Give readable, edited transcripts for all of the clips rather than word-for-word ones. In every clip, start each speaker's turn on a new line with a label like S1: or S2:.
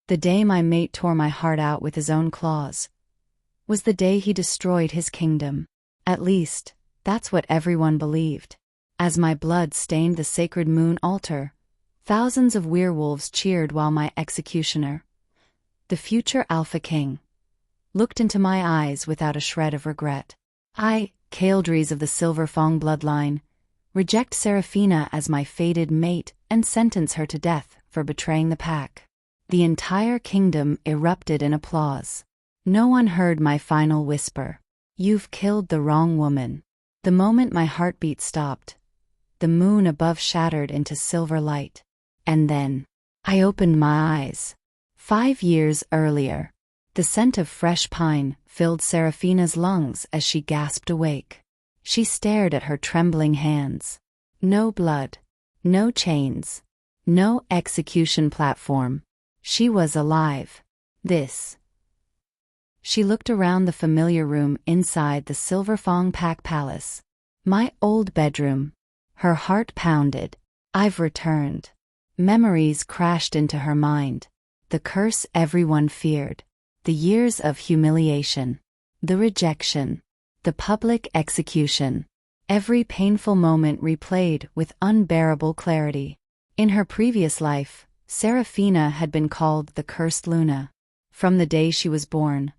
S1: The day my mate tore my heart out with his own claws was the day he destroyed his kingdom. At least, that's what everyone believed. As my blood stained the sacred moon altar, thousands of werewolves cheered while my executioner, the future Alpha King, looked into my eyes without a shred of regret. I, Kaldries of the Silver Fang bloodline, reject Seraphina as my fated mate and sentence her to death for betraying the pack. The entire kingdom erupted in applause. No one heard my final whisper. You've killed the wrong woman. The moment my heartbeat stopped, the moon above shattered into silver light. And then, I opened my eyes. 5 years earlier, the scent of fresh pine filled Seraphina's lungs as she gasped awake. She stared at her trembling hands. No blood, no chains, no execution platform. She was alive. She looked around the familiar room inside the Silver Fang Pack Palace. My old bedroom. Her heart pounded. I've returned. Memories crashed into her mind. The curse everyone feared. The years of humiliation. The rejection. The public execution. Every painful moment replayed with unbearable clarity. In her previous life, Seraphina had been called the Cursed Luna. From the day she was born,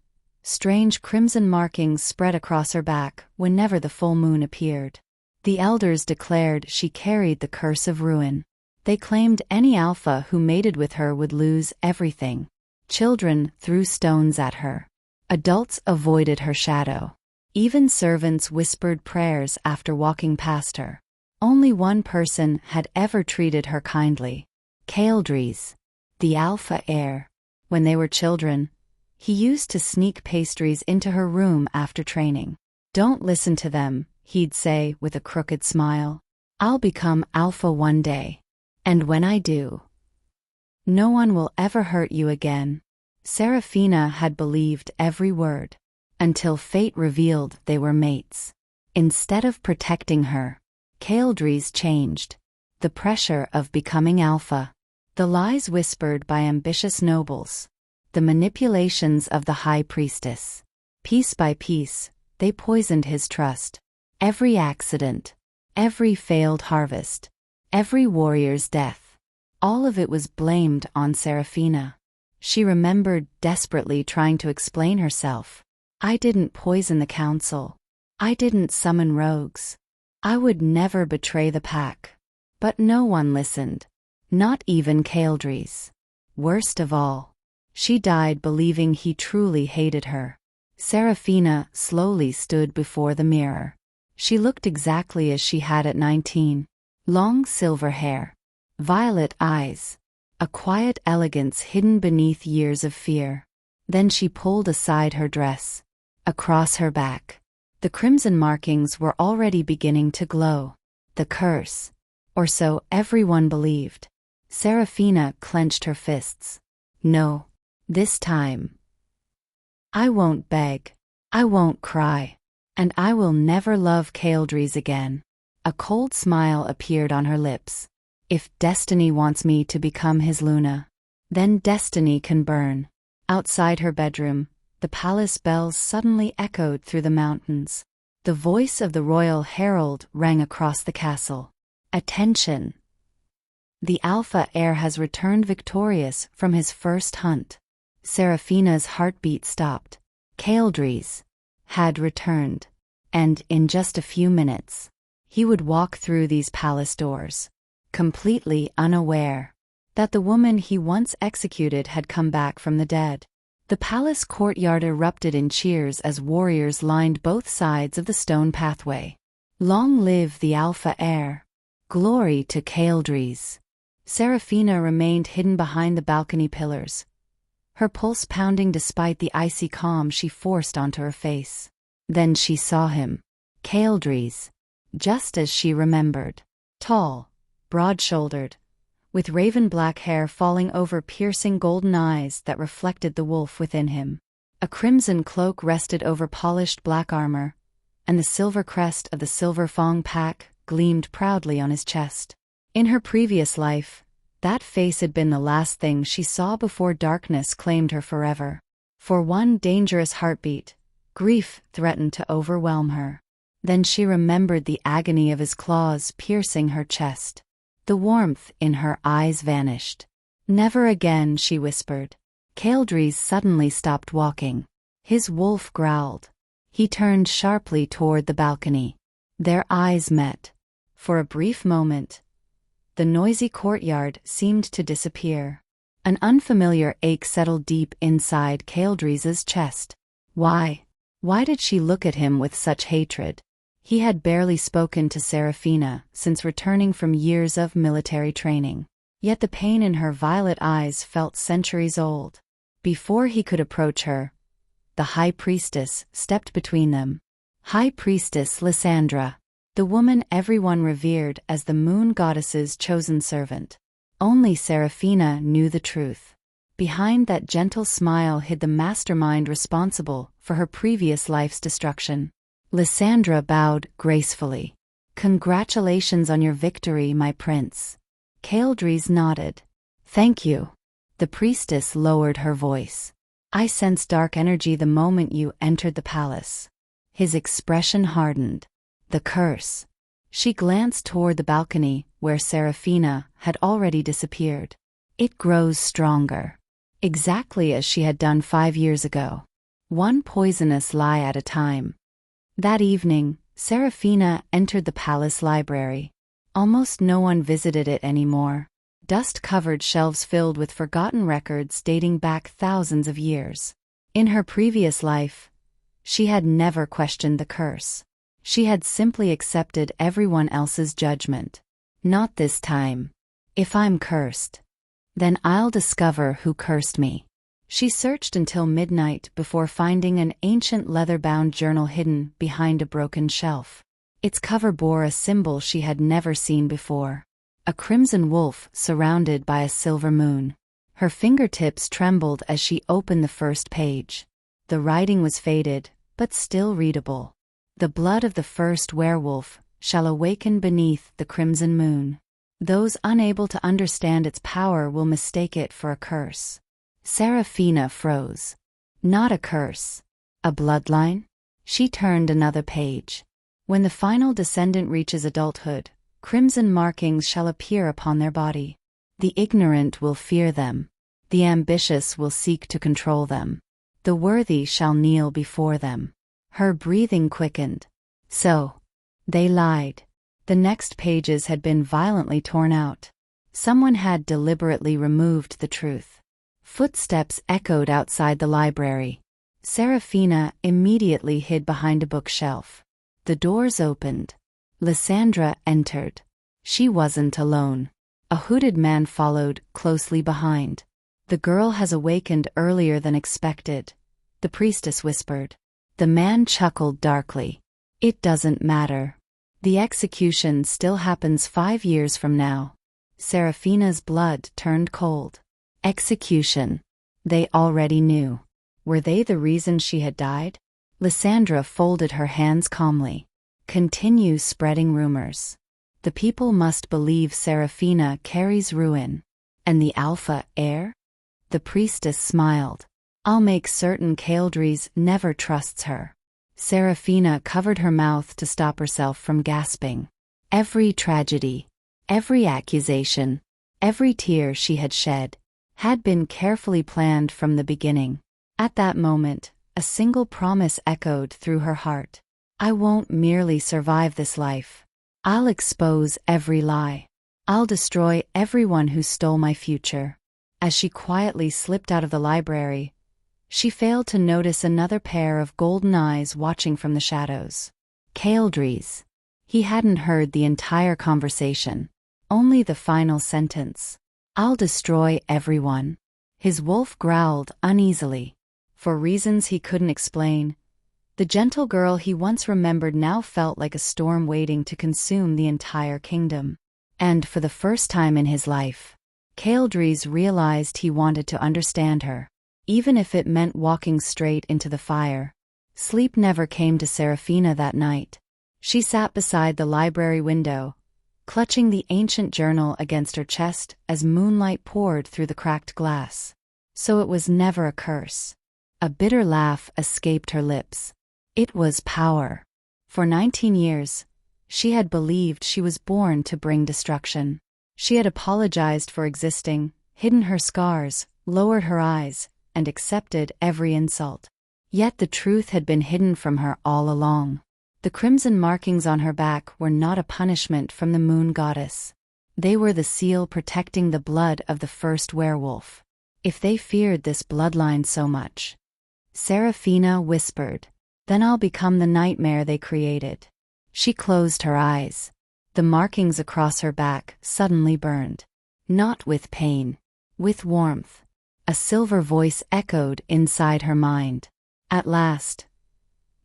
S1: strange crimson markings spread across her back whenever the full moon appeared. The elders declared she carried the curse of ruin. They claimed any alpha who mated with her would lose everything. Children threw stones at her. Adults avoided her shadow. Even servants whispered prayers after walking past her. Only one person had ever treated her kindly. Kaldries, the alpha heir. When they were children, he used to sneak pastries into her room after training. Don't listen to them, he'd say with a crooked smile. I'll become alpha one day. And when I do, no one will ever hurt you again. Seraphina had believed every word, until fate revealed they were mates. Instead of protecting her, Kaldries changed. The pressure of becoming alpha, the lies whispered by ambitious nobles, the manipulations of the high priestess. Piece by piece, they poisoned his trust. Every accident, every failed harvest, every warrior's death, all of it was blamed on Seraphina. She remembered desperately trying to explain herself. I didn't poison the council. I didn't summon rogues. I would never betray the pack. But no one listened. Not even Kaldries. Worst of all, she died believing he truly hated her. Seraphina slowly stood before the mirror. She looked exactly as she had at 19. Long silver hair, violet eyes, a quiet elegance hidden beneath years of fear. Then she pulled aside her dress. Across her back, the crimson markings were already beginning to glow. The curse, or so everyone believed. Seraphina clenched her fists. No, this time. I won't beg. I won't cry. And I will never love Kaldries again. A cold smile appeared on her lips. If destiny wants me to become his Luna, then destiny can burn. Outside her bedroom, the palace bells suddenly echoed through the mountains. The voice of the royal herald rang across the castle. Attention! The alpha heir has returned victorious from his first hunt. Seraphina's heartbeat stopped. Kaldries had returned, and in just a few minutes, he would walk through these palace doors, completely unaware that the woman he once executed had come back from the dead. The palace courtyard erupted in cheers as warriors lined both sides of the stone pathway. Long live the alpha heir! Glory to Kaldries! Seraphina remained hidden behind the balcony pillars, her pulse pounding despite the icy calm she forced onto her face. Then she saw him. Kaldries, just as she remembered. Tall, broad-shouldered, with raven black hair falling over piercing golden eyes that reflected the wolf within him. A crimson cloak rested over polished black armor, and the silver crest of the Silver Fang pack gleamed proudly on his chest. In her previous life, That face had been the last thing she saw before darkness claimed her forever. For one dangerous heartbeat, grief threatened to overwhelm her. Then she remembered the agony of his claws piercing her chest. The warmth in her eyes vanished. "Never again," she whispered. Kaldries suddenly stopped walking. His wolf growled. He turned sharply toward the balcony. Their eyes met. For a brief moment, the noisy courtyard seemed to disappear. An unfamiliar ache settled deep inside Kaldries's chest. Why? Why did she look at him with such hatred? He had barely spoken to Seraphina since returning from years of military training. Yet the pain in her violet eyes felt centuries old. Before he could approach her, the High Priestess stepped between them. High Priestess Lysandra, the woman everyone revered as the moon goddess's chosen servant. Only Seraphina knew the truth. Behind that gentle smile hid the mastermind responsible for her previous life's destruction. Lysandra bowed gracefully. "Congratulations on your victory, my prince." Kaldries nodded. "Thank you." The priestess lowered her voice. "I sensed dark energy the moment you entered the palace." His expression hardened. "The curse." She glanced toward the balcony, where Seraphina had already disappeared. "It grows stronger." Exactly as she had done 5 years ago. One poisonous lie at a time. That evening, Seraphina entered the palace library. Almost no one visited it anymore. Dust-covered shelves filled with forgotten records dating back thousands of years. In her previous life, she had never questioned the curse. She had simply accepted everyone else's judgment. Not this time. If I'm cursed, then I'll discover who cursed me. She searched until midnight before finding an ancient leather-bound journal hidden behind a broken shelf. Its cover bore a symbol she had never seen before. A crimson wolf surrounded by a silver moon. Her fingertips trembled as she opened the first page. The writing was faded, but still readable. "The blood of the first werewolf shall awaken beneath the crimson moon. Those unable to understand its power will mistake it for a curse." Seraphina froze. Not a curse. A bloodline? She turned another page. "When the final descendant reaches adulthood, crimson markings shall appear upon their body. The ignorant will fear them. The ambitious will seek to control them. The worthy shall kneel before them." Her breathing quickened. So, they lied. The next pages had been violently torn out. Someone had deliberately removed the truth. Footsteps echoed outside the library. Seraphina immediately hid behind a bookshelf. The doors opened. Lysandra entered. She wasn't alone. A hooded man followed closely behind. "The girl has awakened earlier than expected," the priestess whispered. The man chuckled darkly. "It doesn't matter. The execution still happens 5 years from now." Seraphina's blood turned cold. Execution. They already knew. Were they the reason she had died? Lysandra folded her hands calmly. "Continue spreading rumors. The people must believe Seraphina carries ruin. And the alpha heir?" The priestess smiled. "I'll make certain Kaldries never trusts her." Seraphina covered her mouth to stop herself from gasping. Every tragedy, every accusation, every tear she had shed, had been carefully planned from the beginning. At that moment, a single promise echoed through her heart. "I won't merely survive this life. I'll expose every lie. I'll destroy everyone who stole my future." As she quietly slipped out of the library, she failed to notice another pair of golden eyes watching from the shadows. Kaldries. He hadn't heard the entire conversation, only the final sentence. "I'll destroy everyone." His wolf growled uneasily. For reasons he couldn't explain, the gentle girl he once remembered now felt like a storm waiting to consume the entire kingdom. And for the first time in his life, Kaldries realized he wanted to understand her, even if it meant walking straight into the fire. Sleep never came to Seraphina that night. She sat beside the library window, clutching the ancient journal against her chest as moonlight poured through the cracked glass. So it was never a curse. A bitter laugh escaped her lips. It was power. For 19 years, she had believed she was born to bring destruction. She had apologized for existing, hidden her scars, lowered her eyes, and accepted every insult. Yet the truth had been hidden from her all along. The crimson markings on her back were not a punishment from the moon goddess. They were the seal protecting the blood of the first werewolf. If they feared this bloodline so much, Seraphina whispered, then I'll become the nightmare they created. She closed her eyes. The markings across her back suddenly burned. Not with pain, with warmth. A silver voice echoed inside her mind. At last,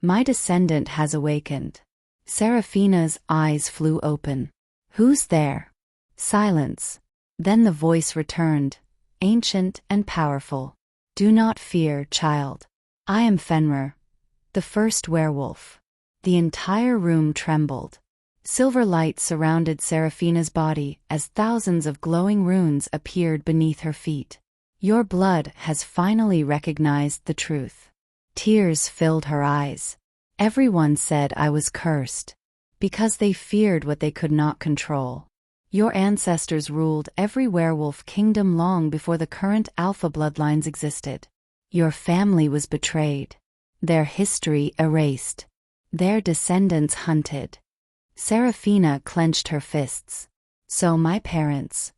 S1: my descendant has awakened. Seraphina's eyes flew open. Who's there? Silence. Then the voice returned, ancient and powerful. Do not fear, child. I am Fenrir, the first werewolf. The entire room trembled. Silver light surrounded Seraphina's body as thousands of glowing runes appeared beneath her feet. Your blood has finally recognized the truth. Tears filled her eyes. Everyone said I was cursed, because they feared what they could not control. Your ancestors ruled every werewolf kingdom long before the current alpha bloodlines existed. Your family was betrayed, their history erased, their descendants hunted. Seraphina clenched her fists. So my parents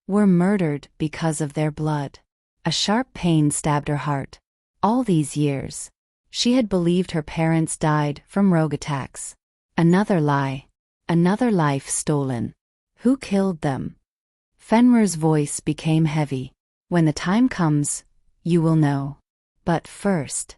S1: were murdered because of their blood. A sharp pain stabbed her heart. All these years, she had believed her parents died from rogue attacks. Another lie. Another life stolen. Who killed them? Fenrir's voice became heavy. When the time comes, you will know. But first,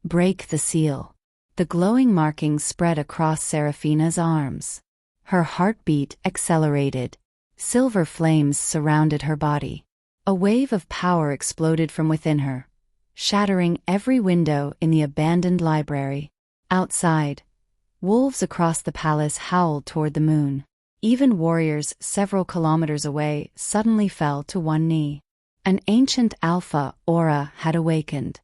S1: break the seal. The glowing markings spread across Seraphina's arms. Her heartbeat accelerated. Silver flames surrounded her body. A wave of power exploded from within her, shattering every window in the abandoned library. Outside, wolves across the palace howled toward the moon. Even warriors several kilometers away suddenly fell to one knee. An ancient alpha aura had awakened.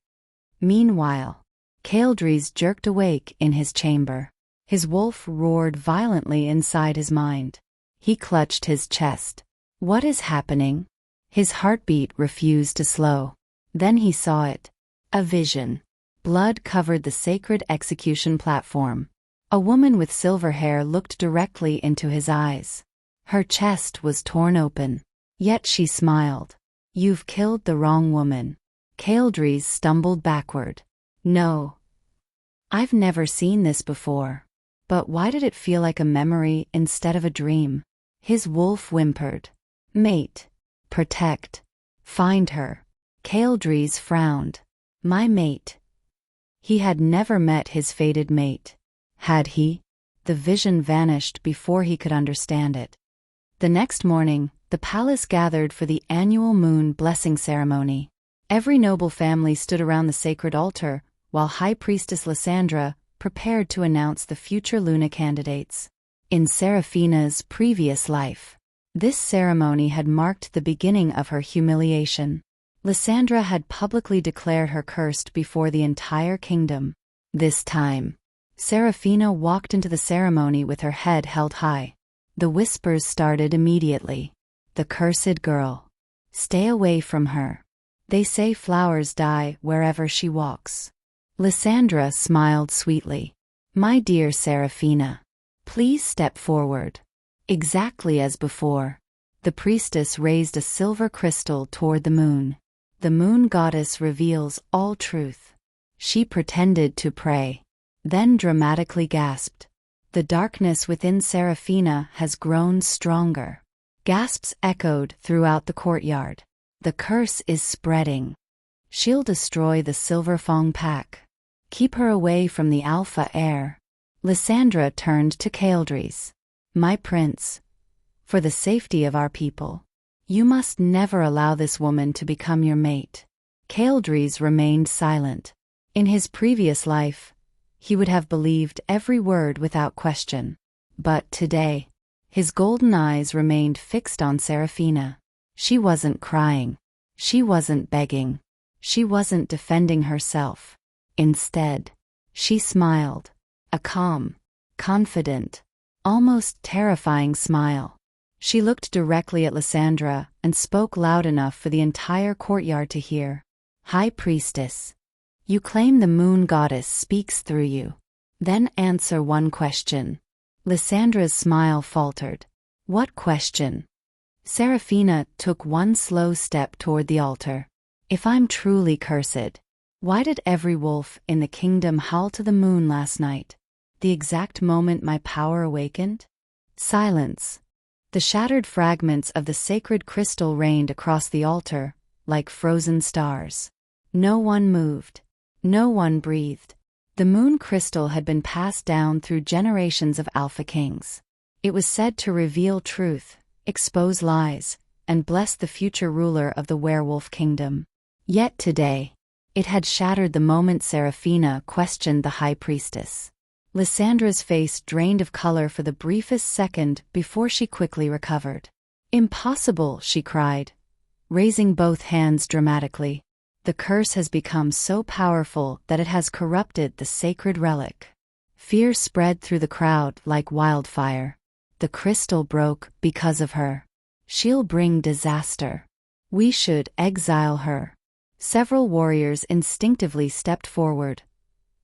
S1: Meanwhile, Kaldries jerked awake in his chamber. His wolf roared violently inside his mind. He clutched his chest. What is happening? His heartbeat refused to slow. Then he saw it. A vision. Blood covered the sacred execution platform. A woman with silver hair looked directly into his eyes. Her chest was torn open. Yet she smiled. You've killed the wrong woman. Kaldries stumbled backward. No. I've never seen this before. But why did it feel like a memory instead of a dream? His wolf whimpered. Mate. Protect. Find her. Kaldries frowned. My mate. He had never met his fated mate. Had he? The vision vanished before he could understand it. The next morning, the palace gathered for the annual moon blessing ceremony. Every noble family stood around the sacred altar, while High Priestess Lysandra prepared to announce the future Luna candidates. In Seraphina's previous life, this ceremony had marked the beginning of her humiliation. Lysandra had publicly declared her cursed before the entire kingdom. This time, Seraphina walked into the ceremony with her head held high. The whispers started immediately. The cursed girl. Stay away from her. They say flowers die wherever she walks. Lysandra smiled sweetly. My dear Seraphina, please step forward. Exactly as before. The priestess raised a silver crystal toward the moon. The moon goddess reveals all truth. She pretended to pray, then dramatically gasped. The darkness within Seraphina has grown stronger. Gasps echoed throughout the courtyard. The curse is spreading. She'll destroy the Silverfang pack. Keep her away from the alpha heir. Lysandra turned to Kaldries. My prince, for the safety of our people, you must never allow this woman to become your mate. Kaldries remained silent. In his previous life, he would have believed every word without question. But today, His golden eyes remained fixed on Seraphina. She wasn't crying. She wasn't begging. She wasn't defending herself. Instead, she smiled. A calm, confident, almost terrifying smile. She looked directly at Lysandra and spoke loud enough for the entire courtyard to hear. High Priestess, you claim the moon goddess speaks through you. Then answer one question. Lysandra's smile faltered. What question? Seraphina took one slow step toward the altar. If I'm truly cursed, why did every wolf in the kingdom howl to the moon last night? The exact moment my power awakened? Silence. The shattered fragments of the sacred crystal rained across the altar, like frozen stars. No one moved. No one breathed. The moon crystal had been passed down through generations of Alpha Kings. It was said to reveal truth, expose lies, and bless the future ruler of the werewolf kingdom. Yet today, it had shattered the moment Seraphina questioned the High Priestess. Lysandra's face drained of color for the briefest second before she quickly recovered. Impossible, she cried, raising both hands dramatically. The curse has become so powerful that it has corrupted the sacred relic. Fear spread through the crowd like wildfire. The crystal broke because of her. She'll bring disaster. We should exile her. Several warriors instinctively stepped forward,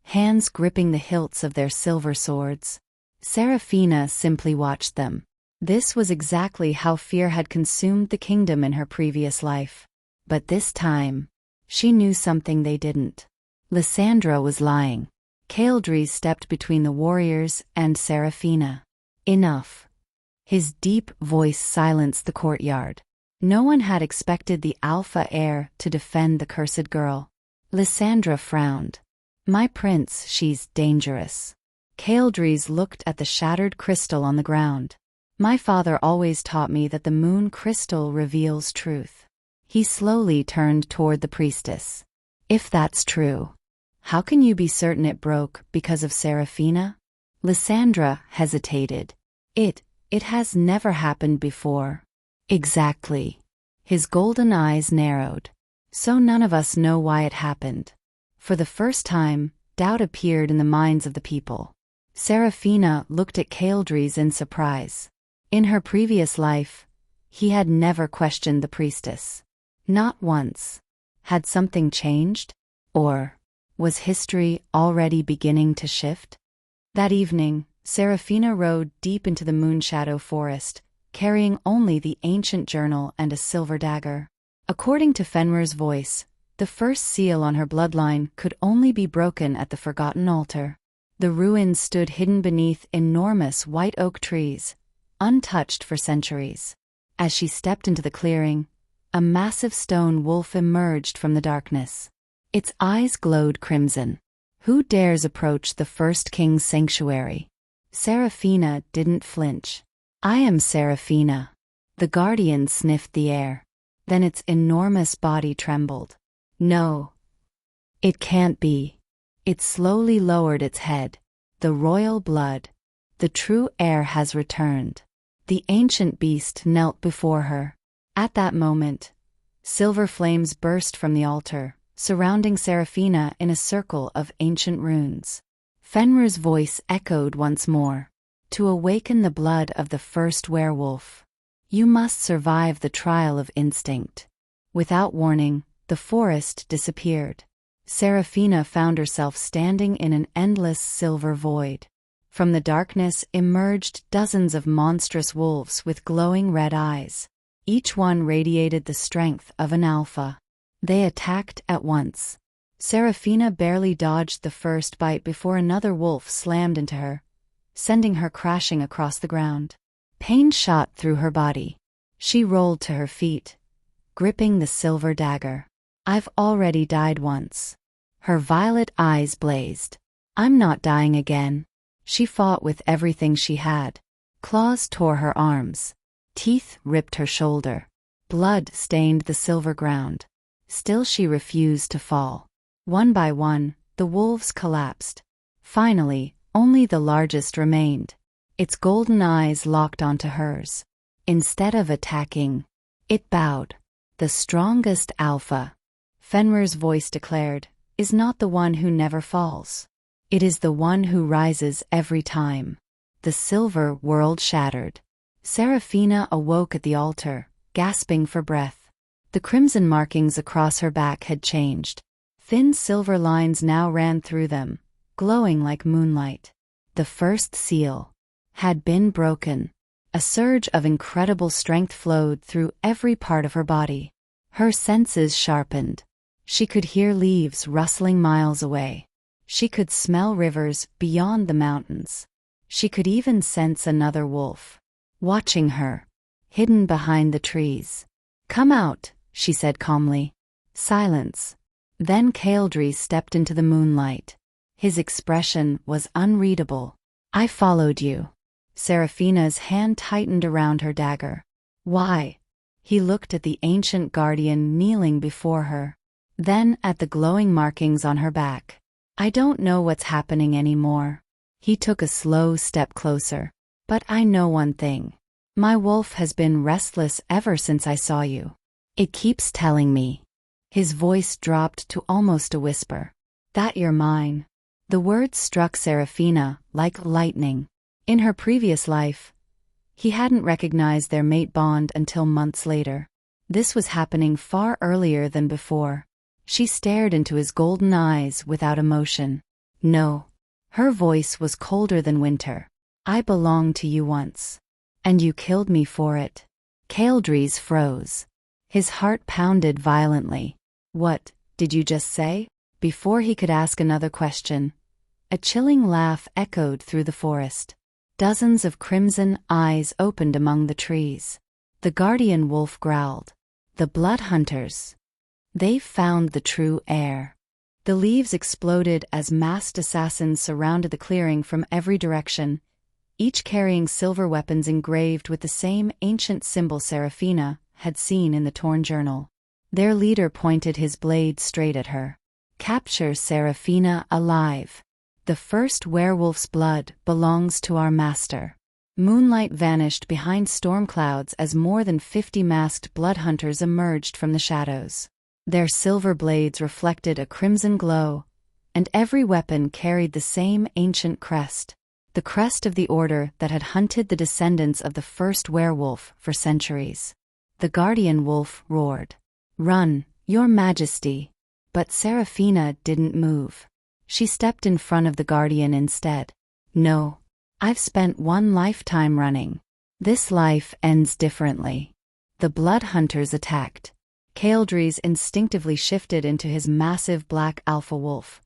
S1: hands gripping the hilts of their silver swords. Seraphina simply watched them. This was exactly how fear had consumed the kingdom in her previous life. But this time, she knew something they didn't. Lysandra was lying. Kaldris stepped between the warriors and Seraphina. Enough. His deep voice silenced the courtyard. No one had expected the alpha heir to defend the cursed girl. Lysandra frowned. My prince, she's dangerous. Kaldris looked at the shattered crystal on the ground. My father always taught me that the moon crystal reveals truth. He slowly turned toward the priestess. If that's true, how can you be certain it broke because of Seraphina? Lysandra hesitated. It has never happened before. Exactly. His golden eyes narrowed. So none of us know why it happened. For the first time, doubt appeared in the minds of the people. Seraphina looked at Kaldris in surprise. In her previous life, he had never questioned the priestess. Not once. Had something changed? Or was history already beginning to shift? That evening, Seraphina rode deep into the moonshadow forest, carrying only the ancient journal and a silver dagger. According to Fenrir's voice, the first seal on her bloodline could only be broken at the forgotten altar. The ruins stood hidden beneath enormous white oak trees, untouched for centuries. As she stepped into the clearing, a massive stone wolf emerged from the darkness. Its eyes glowed crimson. Who dares approach the first king's sanctuary? Seraphina didn't flinch. I am Seraphina. The guardian sniffed the air. Then its enormous body trembled. No. It can't be. It slowly lowered its head. The royal blood. The true heir has returned. The ancient beast knelt before her. At that moment, silver flames burst from the altar, surrounding Seraphina in a circle of ancient runes. Fenrir's voice echoed once more. To awaken the blood of the first werewolf, you must survive the trial of instinct. Without warning, the forest disappeared. Seraphina found herself standing in an endless silver void. From the darkness emerged dozens of monstrous wolves with glowing red eyes. Each one radiated the strength of an alpha. They attacked at once. Seraphina barely dodged the first bite before another wolf slammed into her, sending her crashing across the ground. Pain shot through her body. She rolled to her feet, gripping the silver dagger. I've already died once. Her violet eyes blazed. I'm not dying again. She fought with everything she had. Claws tore her arms. Teeth ripped her shoulder. Blood stained the silver ground. Still she refused to fall. One by one, the wolves collapsed. Finally, only the largest remained. its golden eyes locked onto hers. Instead of attacking, it bowed. The strongest alpha, Fenrir's voice declared, is not the one who never falls. It is the one who rises every time. The silver world shattered. Seraphina awoke at the altar, gasping for breath. The crimson markings across her back had changed. Thin silver lines now ran through them, glowing like moonlight. The first seal had been broken. A surge of incredible strength flowed through every part of her body. Her senses sharpened. She could hear leaves rustling miles away. She could smell rivers beyond the mountains. She could even sense another wolf watching her, hidden behind the trees. "Come out," she said calmly. Silence. Then Kaldry stepped into the moonlight. His expression was unreadable. "I followed you." Seraphina's hand tightened around her dagger. "Why?" He looked at the ancient guardian kneeling before her. Then at the glowing markings on her back. "I don't know what's happening anymore." He took a slow step closer. "But I know one thing. My wolf has been restless ever since I saw you. It keeps telling me." His voice dropped to almost a whisper. "That you're mine." The words struck Seraphina like lightning. In her previous life, he hadn't recognized their mate bond until months later. This was happening far earlier than before. She stared into his golden eyes without emotion. "No." Her voice was colder than winter. "I belonged to you once. And you killed me for it." Kaldry's froze. His heart pounded violently. "What did you just say?" Before he could ask another question, a chilling laugh echoed through the forest. Dozens of crimson eyes opened among the trees. The guardian wolf growled. "The blood hunters. They've found the true heir." The leaves exploded as masked assassins surrounded the clearing from every direction, each carrying silver weapons engraved with the same ancient symbol Seraphina had seen in the torn journal. Their leader pointed his blade straight at her. "Capture Seraphina alive. The first werewolf's blood belongs to our master." Moonlight vanished behind storm clouds as more than 50 masked blood hunters emerged from the shadows. Their silver blades reflected a crimson glow, and every weapon carried the same ancient crest, the crest of the order that had hunted the descendants of the first werewolf for centuries. The guardian wolf roared, "Run, your majesty!" But Seraphina didn't move. She stepped in front of the guardian instead. "No. I've spent one lifetime running. This life ends differently." The blood hunters attacked. Kaldry's instinctively shifted into his massive black alpha wolf,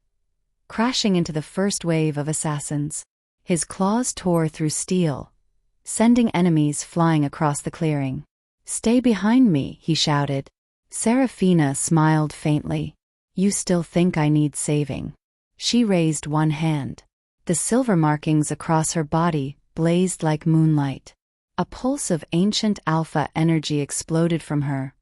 S1: crashing into the first wave of assassins. His claws tore through steel, sending enemies flying across the clearing. "Stay behind me," he shouted. Seraphina smiled faintly. "You still think I need saving?" She raised one hand. The silver markings across her body blazed like moonlight. A pulse of ancient alpha energy exploded from her,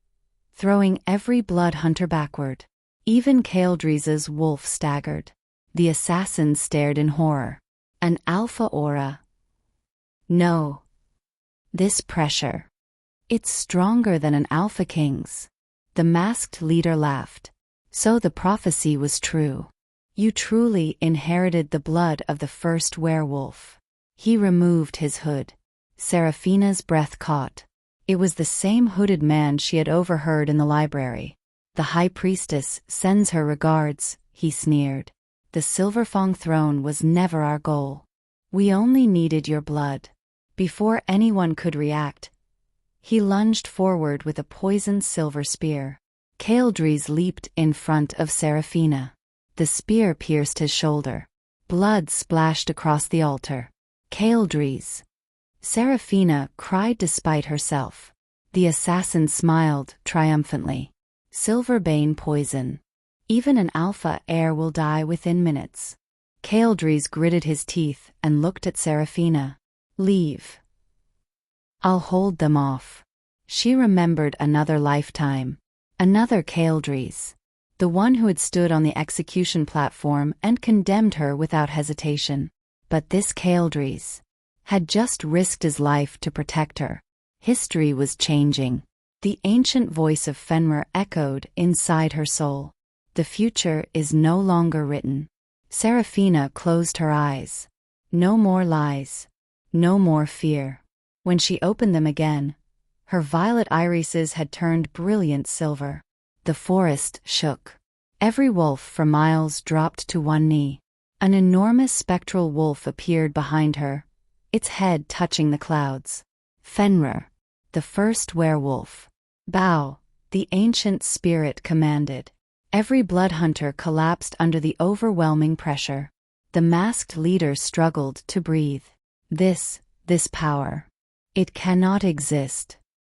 S1: throwing every blood hunter backward. Even Kaldry's wolf staggered. The assassins stared in horror. An alpha aura. No. This pressure. It's stronger than an alpha king's. The masked leader laughed. So the prophecy was true. You truly inherited the blood of the first werewolf. He removed his hood. Seraphina's breath caught. It was the same hooded man she had overheard in the library. "The High Priestess sends her regards," he sneered. "The Silverfang throne was never our goal. We only needed your blood." Before anyone could react, he lunged forward with a poisoned silver spear. Kaldry's leaped in front of Seraphina. The spear pierced his shoulder. Blood splashed across the altar. Kaldry's. Seraphina cried despite herself. The assassin smiled triumphantly. Silverbane poison. Even an alpha heir will die within minutes. Kaldry's gritted his teeth and looked at Seraphina. "Leave. I'll hold them off." She remembered another lifetime. Another Kaldry's. The one who had stood on the execution platform and condemned her without hesitation. But this Kaldry's had just risked his life to protect her. History was changing. The ancient voice of Fenrir echoed inside her soul. The future is no longer written. Seraphina closed her eyes. No more lies. No more fear. When she opened them again, her violet irises had turned brilliant silver. The forest shook. Every wolf for miles dropped to one knee. An enormous spectral wolf appeared behind her, its head touching the clouds. Fenrir, the first werewolf. Bow, the ancient spirit commanded. Every blood hunter collapsed under the overwhelming pressure. The masked leader struggled to breathe. This power. It cannot exist.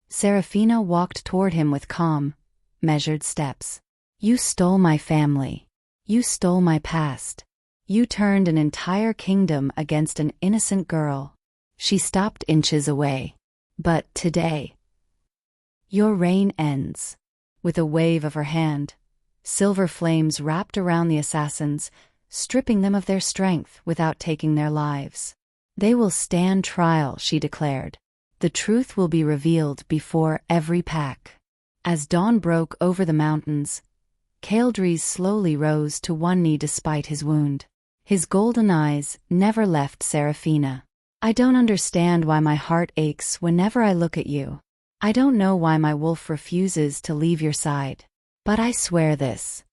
S1: Seraphina walked toward him with calm, measured steps. You stole my family. You stole my past. You turned an entire kingdom against an innocent girl. She stopped inches away. But today, your reign ends. With a wave of her hand, silver flames wrapped around the assassins, stripping them of their strength without taking their lives. They will stand trial, she declared. The truth will be revealed before every pack. As dawn broke over the mountains, Kaldris slowly rose to one knee despite his wound. His golden eyes never left Seraphina. I don't understand why my heart aches whenever I look at you. I don't know why my wolf refuses to leave your side. But I swear this.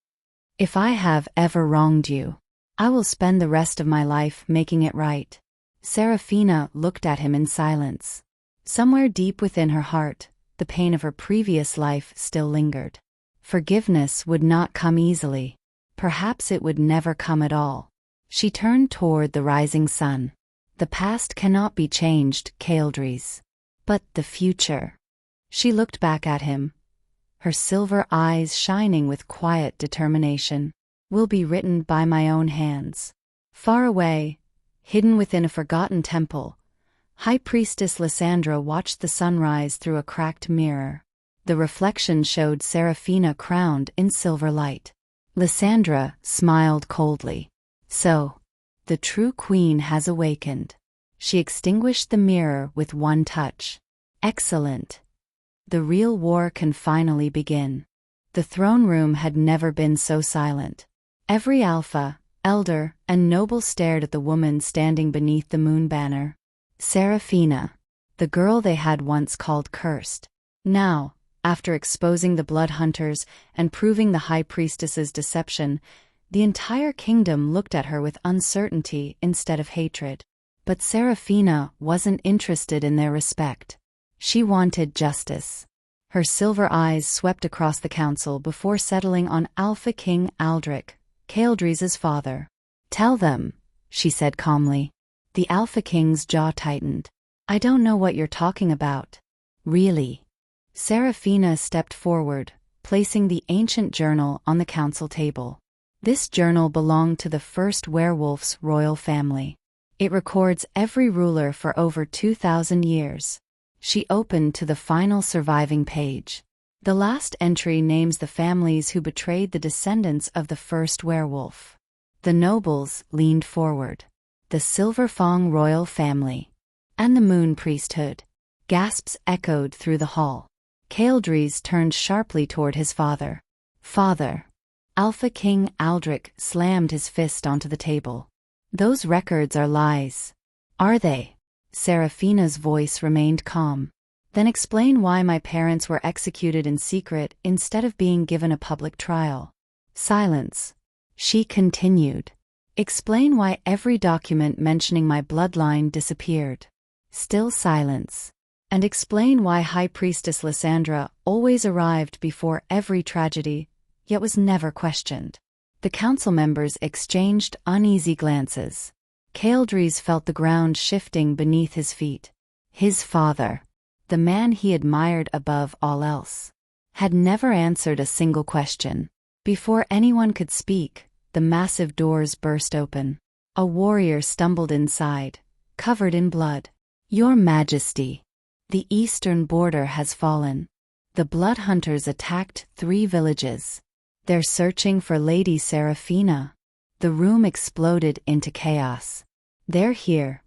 S1: If I have ever wronged you, I will spend the rest of my life making it right. Seraphina looked at him in silence. Somewhere deep within her heart, the pain of her previous life still lingered. Forgiveness would not come easily. Perhaps it would never come at all. She turned toward the rising sun. The past cannot be changed, Kaldris. But the future. She looked back at him, her silver eyes shining with quiet determination, will be written by my own hands. Far away, hidden within a forgotten temple, High Priestess Lysandra watched the sunrise through a cracked mirror. The reflection showed Seraphina crowned in silver light. Lysandra smiled coldly. So, the true queen has awakened. She extinguished the mirror with one touch. Excellent. The real war can finally begin. The throne room had never been so silent. Every alpha, elder, and noble stared at the woman standing beneath the moon banner. Seraphina, the girl they had once called cursed. Now, after exposing the blood hunters and proving the high priestess's deception, the entire kingdom looked at her with uncertainty instead of hatred. But Seraphina wasn't interested in their respect. She wanted justice. Her silver eyes swept across the council before settling on Alpha King Aldrich, Kaldris's father. Tell them, she said calmly. The Alpha King's jaw tightened. I don't know what you're talking about. Really? Seraphina stepped forward, placing the ancient journal on the council table. This journal belonged to the First Werewolf's royal family. It records every ruler for over 2,000 years. She opened to the final surviving page. The last entry names the families who betrayed the descendants of the first werewolf. The nobles leaned forward. The Silver Fang royal family. And the Moon priesthood. Gasps echoed through the hall. Kaldris turned sharply toward his father. Father. Alpha King Aldrich slammed his fist onto the table. Those records are lies. Are they? Seraphina's voice remained calm. Then explain why my parents were executed in secret instead of being given a public trial. Silence. She continued. Explain why every document mentioning my bloodline disappeared. Still silence. And explain why High Priestess Lysandra always arrived before every tragedy, yet was never questioned. The council members exchanged uneasy glances. Kaldris felt the ground shifting beneath his feet. His father, the man he admired above all else, had never answered a single question. Before anyone could speak, the massive doors burst open. A warrior stumbled inside, covered in blood. Your Majesty, the eastern border has fallen. The blood hunters attacked 3 villages. They're searching for Lady Seraphina. The room exploded into chaos. They're here.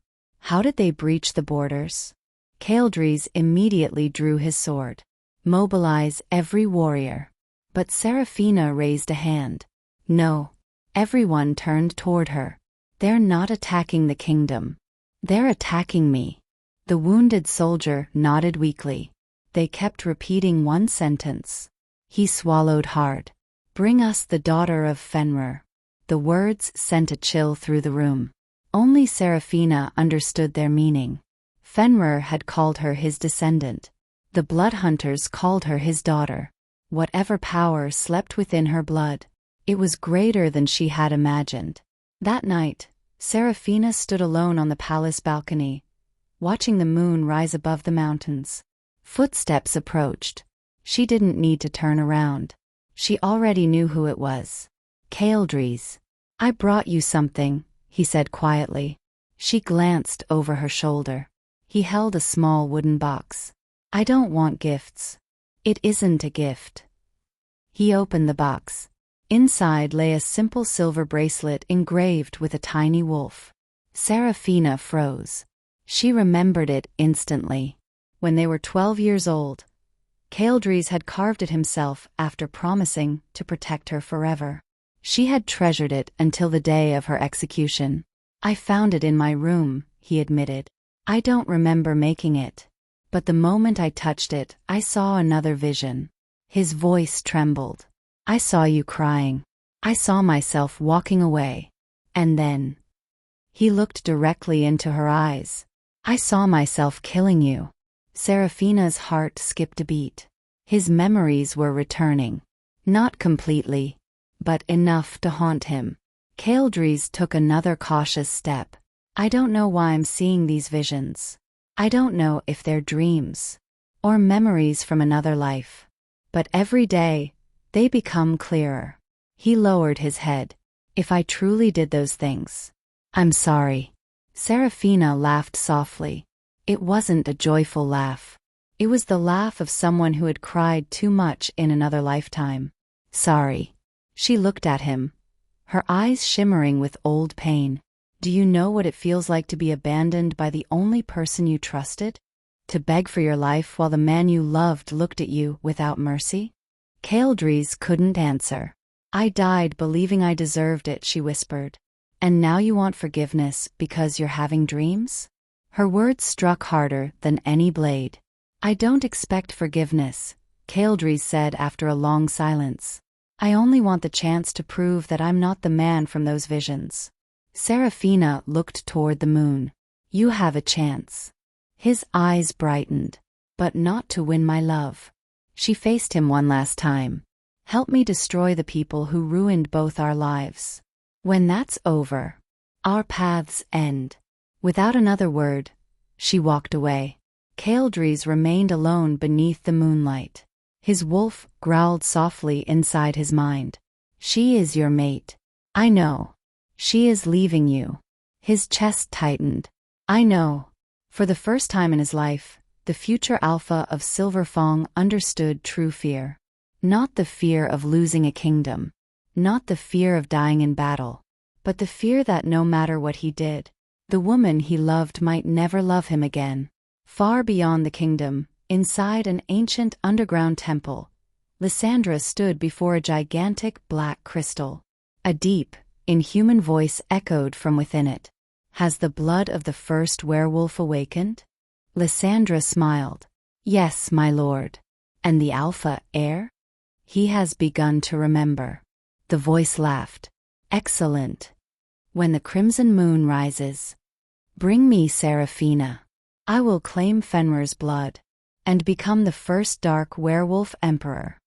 S1: How did they breach the borders? Kaeldres immediately drew his sword. Mobilize every warrior. But Seraphina raised a hand. No. Everyone turned toward her. They're not attacking the kingdom. They're attacking me. The wounded soldier nodded weakly. They kept repeating one sentence. He swallowed hard. Bring us the daughter of Fenrir. The words sent a chill through the room. Only Seraphina understood their meaning. Fenrir had called her his descendant. The blood hunters called her his daughter. Whatever power slept within her blood, it was greater than she had imagined. That night, Seraphina stood alone on the palace balcony, watching the moon rise above the mountains. Footsteps approached. She didn't need to turn around. She already knew who it was. Kaeldres. I brought you something, he said quietly. She glanced over her shoulder. He held a small wooden box. I don't want gifts. It isn't a gift. He opened the box. Inside lay a simple silver bracelet engraved with a tiny wolf. Seraphina froze. She remembered it instantly. When they were 12 years old, Kaeldres had carved it himself after promising to protect her forever. She had treasured it until the day of her execution. I found it in my room, he admitted. I don't remember making it. But the moment I touched it, I saw another vision. His voice trembled. I saw you crying. I saw myself walking away. And then he looked directly into her eyes. I saw myself killing you. Seraphina's heart skipped a beat. His memories were returning. Not completely, but enough to haunt him. Kaeldres took another cautious step. I don't know why I'm seeing these visions. I don't know if they're dreams or memories from another life. But every day, they become clearer. He lowered his head. If I truly did those things, I'm sorry. Seraphina laughed softly. It wasn't a joyful laugh. It was the laugh of someone who had cried too much in another lifetime. Sorry. She looked at him, her eyes shimmering with old pain. Do you know what it feels like to be abandoned by the only person you trusted? To beg for your life while the man you loved looked at you without mercy? Kaeldres couldn't answer. I died believing I deserved it, she whispered. And now you want forgiveness because you're having dreams? Her words struck harder than any blade. I don't expect forgiveness, Kaeldres said after a long silence. I only want the chance to prove that I'm not the man from those visions. Seraphina looked toward the moon. You have a chance. His eyes brightened. But not to win my love. She faced him one last time. Help me destroy the people who ruined both our lives. When that's over, our paths end. Without another word, she walked away. Kaeldres remained alone beneath the moonlight. His wolf growled softly inside his mind. She is your mate. I know. She is leaving you. His chest tightened. I know. For the first time in his life, the future alpha of Silverfang understood true fear. Not the fear of losing a kingdom. Not the fear of dying in battle. But the fear that no matter what he did, the woman he loved might never love him again. Far beyond the kingdom, inside an ancient underground temple, Lysandra stood before a gigantic black crystal. A deep, inhuman voice echoed from within it. Has the blood of the first werewolf awakened? Lysandra smiled. Yes, my lord. And the alpha heir? He has begun to remember. The voice laughed. Excellent. When the crimson moon rises, bring me Seraphina. I will claim Fenrir's blood and become the first dark werewolf emperor.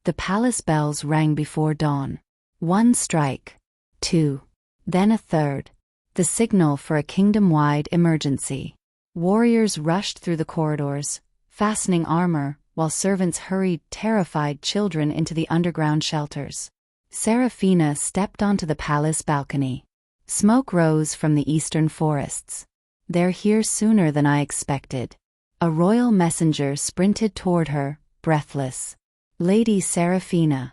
S1: The palace bells rang before dawn. 1 strike, 2, then a third. The signal for a kingdom-wide emergency. Warriors rushed through the corridors, fastening armor, while servants hurried terrified children into the underground shelters. Seraphina stepped onto the palace balcony. Smoke rose from the eastern forests. They're here sooner than I expected. A royal messenger sprinted toward her, breathless. Lady Seraphina.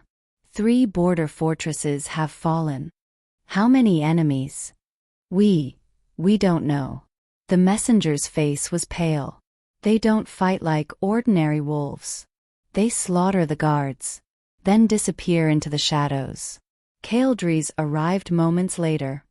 S1: 3 border fortresses have fallen. How many enemies? We don't know. The messenger's face was pale. They don't fight like ordinary wolves. They slaughter the guards, then disappear into the shadows. Kaldris arrived moments later,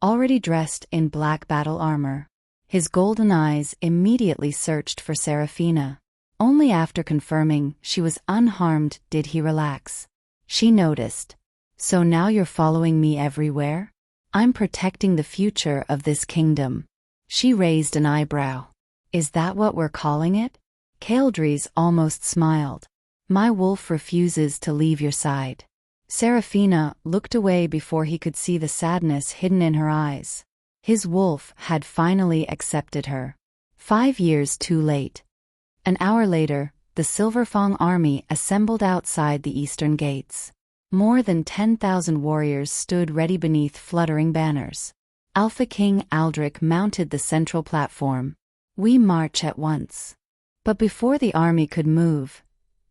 S1: already dressed in black battle armor. His golden eyes immediately searched for Seraphina. Only after confirming she was unharmed did he relax. She noticed. So now you're following me everywhere? I'm protecting the future of this kingdom. She raised an eyebrow. Is that what we're calling it? Kaldris almost smiled. My wolf refuses to leave your side. Seraphina looked away before he could see the sadness hidden in her eyes. His wolf had finally accepted her. 5 years too late. An hour later, the Silverfang army assembled outside the eastern gates. More than 10,000 warriors stood ready beneath fluttering banners. Alpha King Aldrich mounted the central platform. We march at once. But before the army could move,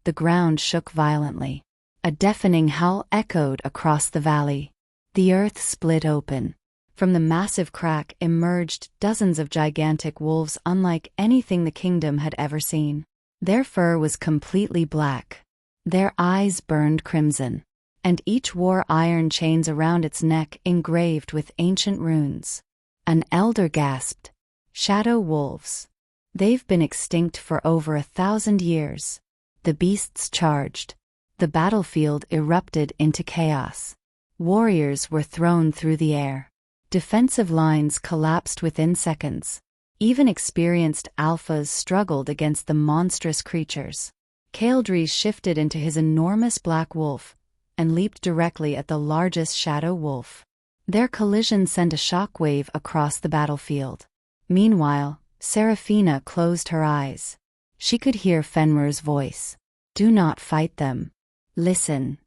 S1: the ground shook violently. A deafening howl echoed across the valley. The earth split open. From the massive crack emerged dozens of gigantic wolves unlike anything the kingdom had ever seen. Their fur was completely black. Their eyes burned crimson, and each wore iron chains around its neck engraved with ancient runes. An elder gasped, "Shadow wolves. They've been extinct for over 1,000 years." The beasts charged. The battlefield erupted into chaos. Warriors were thrown through the air. Defensive lines collapsed within seconds. Even experienced alphas struggled against the monstrous creatures. Kaldris shifted into his enormous black wolf and leaped directly at the largest shadow wolf. Their collision sent a shockwave across the battlefield. Meanwhile, Seraphina closed her eyes. She could hear Fenrir's voice. "Do not fight them. Listen."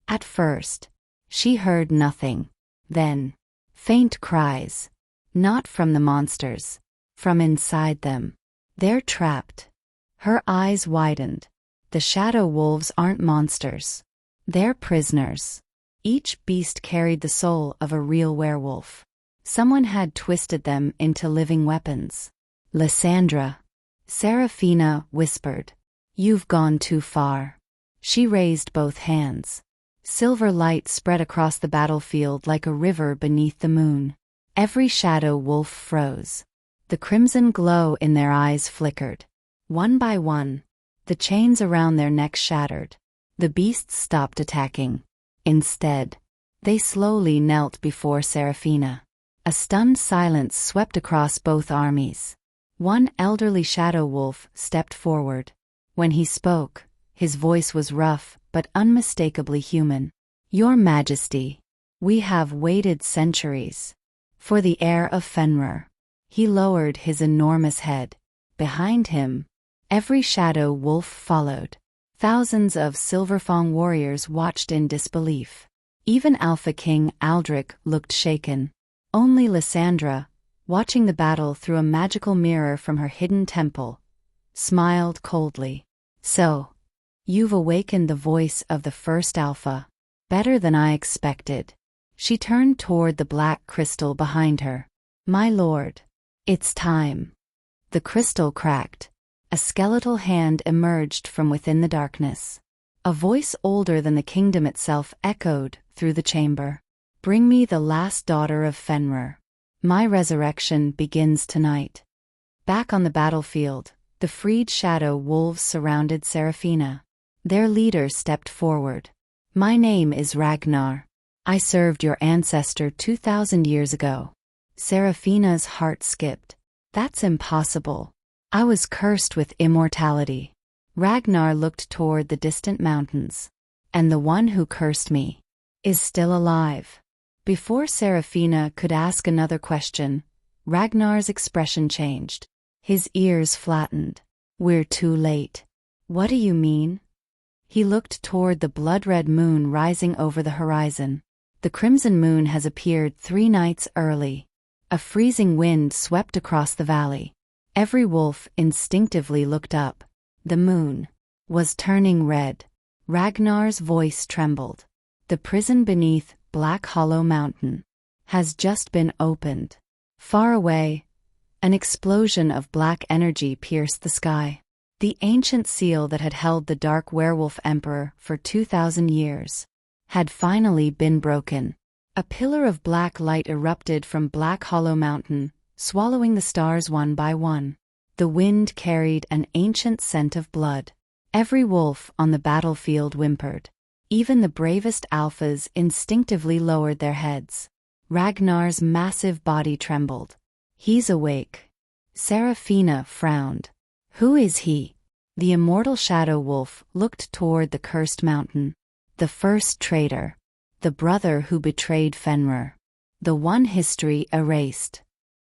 S1: At first, she heard nothing. Then, faint cries. Not from the monsters. From inside them. They're trapped. Her eyes widened. The shadow wolves aren't monsters. They're prisoners. Each beast carried the soul of a real werewolf. Someone had twisted them into living weapons. "Lysandra," Seraphina whispered. "You've gone too far." She raised both hands. Silver light spread across the battlefield like a river beneath the moon. Every shadow wolf froze. The crimson glow in their eyes flickered. One by one, the chains around their necks shattered. The beasts stopped attacking. Instead, they slowly knelt before Seraphina. A stunned silence swept across both armies. One elderly shadow wolf stepped forward. When he spoke, his voice was rough but unmistakably human. "Your Majesty, we have waited centuries for the heir of Fenrir." He lowered his enormous head. Behind him, every shadow wolf followed. Thousands of Silverfang warriors watched in disbelief. Even Alpha King Aldrich looked shaken. Only Lysandra, watching the battle through a magical mirror from her hidden temple, smiled coldly. "So, you've awakened the voice of the first Alpha. Better than I expected." She turned toward the black crystal behind her. "My lord, it's time." The crystal cracked. A skeletal hand emerged from within the darkness. A voice older than the kingdom itself echoed through the chamber. "Bring me the last daughter of Fenrir. My resurrection begins tonight." Back on the battlefield, the freed shadow wolves surrounded Seraphina. Their leader stepped forward. "My name is Ragnar. I served your ancestor 2,000 years ago." Seraphina's heart skipped. "That's impossible. I was cursed with immortality." Ragnar looked toward the distant mountains. "And the one who cursed me is still alive." Before Seraphina could ask another question, Ragnar's expression changed. His ears flattened. "We're too late." "What do you mean?" He looked toward the blood-red moon rising over the horizon. "The crimson moon has appeared 3 nights early." A freezing wind swept across the valley. Every wolf instinctively looked up. The moon was turning red. Ragnar's voice trembled. "The prison beneath Black Hollow Mountain has just been opened." Far away, An explosion of black energy pierced the sky. The ancient seal that had held the dark werewolf emperor for 2,000 years had finally been broken. A pillar of black light erupted from Black Hollow Mountain, swallowing the stars one by one. The wind carried an ancient scent of blood. Every wolf on the battlefield whimpered. Even the bravest alphas instinctively lowered their heads. Ragnar's massive body trembled. "He's awake." Seraphina frowned. "Who is he?" The immortal shadow wolf looked toward the cursed mountain. "The first traitor. The brother who betrayed Fenrir. The one history erased."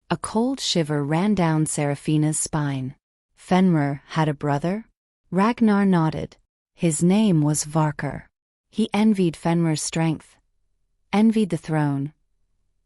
S1: A cold shiver ran down Seraphina's spine. Fenrir had a brother? Ragnar nodded. His name was Varkr. He envied Fenrir's strength, envied the throne,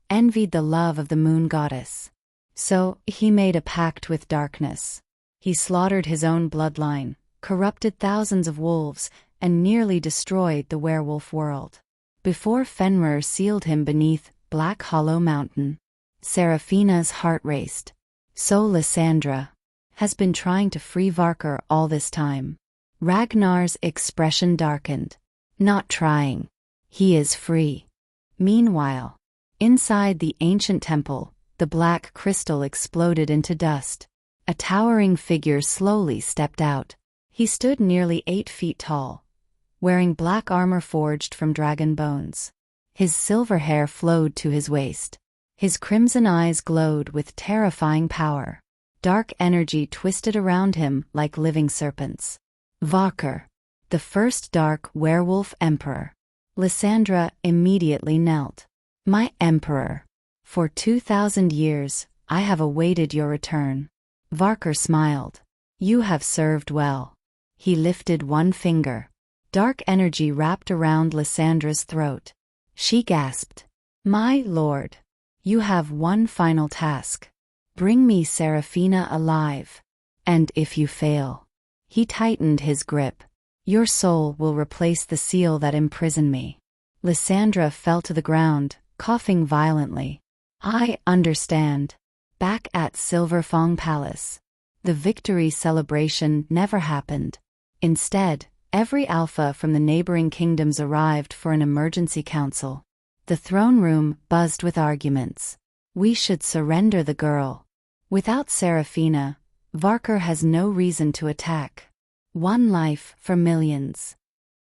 S1: envied the love of the moon goddess. So, he made a pact with darkness. He slaughtered his own bloodline, corrupted thousands of wolves, and nearly destroyed the werewolf world. Before Fenrir sealed him beneath Black Hollow Mountain, Seraphina's heart raced. So Lysandra has been trying to free Varkr all this time. Ragnar's expression darkened. Not trying. He is free. Meanwhile, inside the ancient temple, the black crystal exploded into dust. A towering figure slowly stepped out. He stood nearly 8 feet tall, wearing black armor forged from dragon bones. His silver hair flowed to his waist. His crimson eyes glowed with terrifying power. Dark energy twisted around him like living serpents. Varkr, the first dark werewolf emperor. Lysandra immediately knelt. "My emperor. For 2,000 years, I have awaited your return." Varkr smiled. "You have served well." He lifted one finger. Dark energy wrapped around Lysandra's throat. She gasped. "My lord, you have one final task. Bring me Seraphina alive. And if you fail..." He tightened his grip. "Your soul will replace the seal that imprisoned me." Lysandra fell to the ground, coughing violently. "I understand." Back at Silverfang Palace, the victory celebration never happened. Instead, every alpha from the neighboring kingdoms arrived for an emergency council. The throne room buzzed with arguments. "We should surrender the girl. Without Seraphina, Varkr has no reason to attack. One life for millions."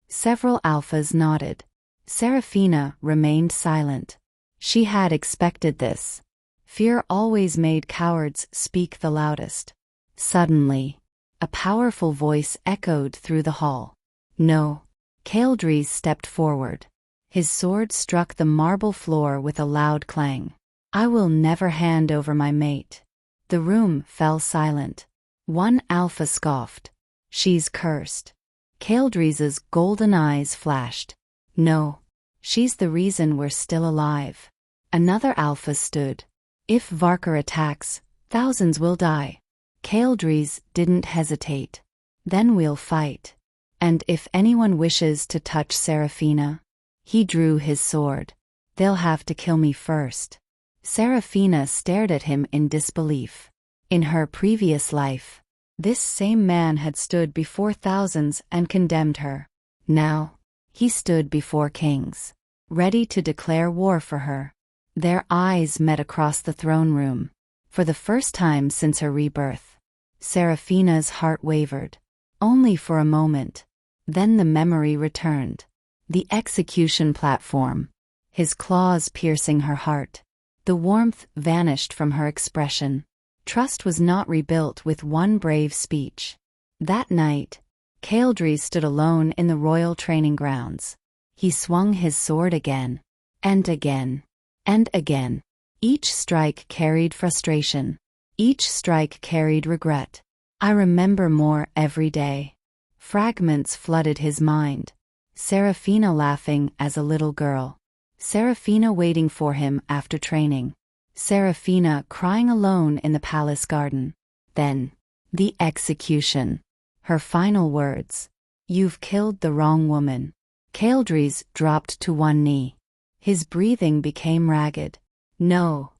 S1: Several alphas nodded. Seraphina remained silent. She had expected this. Fear always made cowards speak the loudest. Suddenly, a powerful voice echoed through the hall. "No." Kaldries stepped forward. His sword struck the marble floor with a loud clang. "I will never hand over my mate." The room fell silent. One alpha scoffed. "She's cursed." Kaldries's golden eyes flashed. "No. She's the reason we're still alive." Another alpha stood. "If Varkr attacks, thousands will die." Kaldries didn't hesitate. "Then we'll fight. And if anyone wishes to touch Seraphina..." He drew his sword. "They'll have to kill me first." Seraphina stared at him in disbelief. In her previous life, this same man had stood before thousands and condemned her. Now, he stood before kings, ready to declare war for her. Their eyes met across the throne room. For the first time since her rebirth, Seraphina's heart wavered. Only for a moment. Then the memory returned. The execution platform. His claws piercing her heart. The warmth vanished from her expression. Trust was not rebuilt with one brave speech. That night, Kaldries stood alone in the royal training grounds. He swung his sword again, and again, and again. Each strike carried frustration. Each strike carried regret. "I remember more every day." Fragments flooded his mind. Seraphina laughing as a little girl. Seraphina waiting for him after training. Seraphina crying alone in the palace garden. Then, the execution. Her final words. "You've killed the wrong woman." Kaldries dropped to one knee. His breathing became ragged. "No.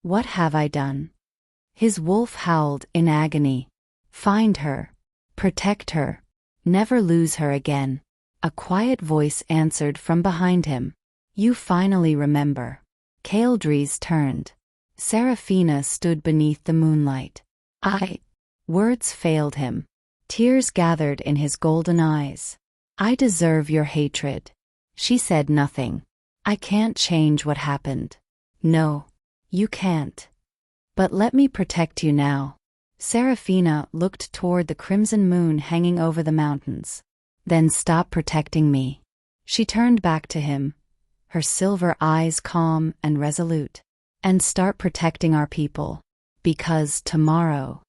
S1: What have I done?" His wolf howled in agony. Find her. Protect her. Never lose her again. A quiet voice answered from behind him. You finally remember. Kaldries turned. Seraphina stood beneath the moonlight. Words failed him. Tears gathered in his golden eyes. I deserve your hatred. She said nothing. I can't change what happened. No, you can't. But let me protect you now. Seraphina looked toward the crimson moon hanging over the mountains. Then stop protecting me. She turned back to him, her silver eyes calm and resolute. And start protecting our people. Because tomorrow.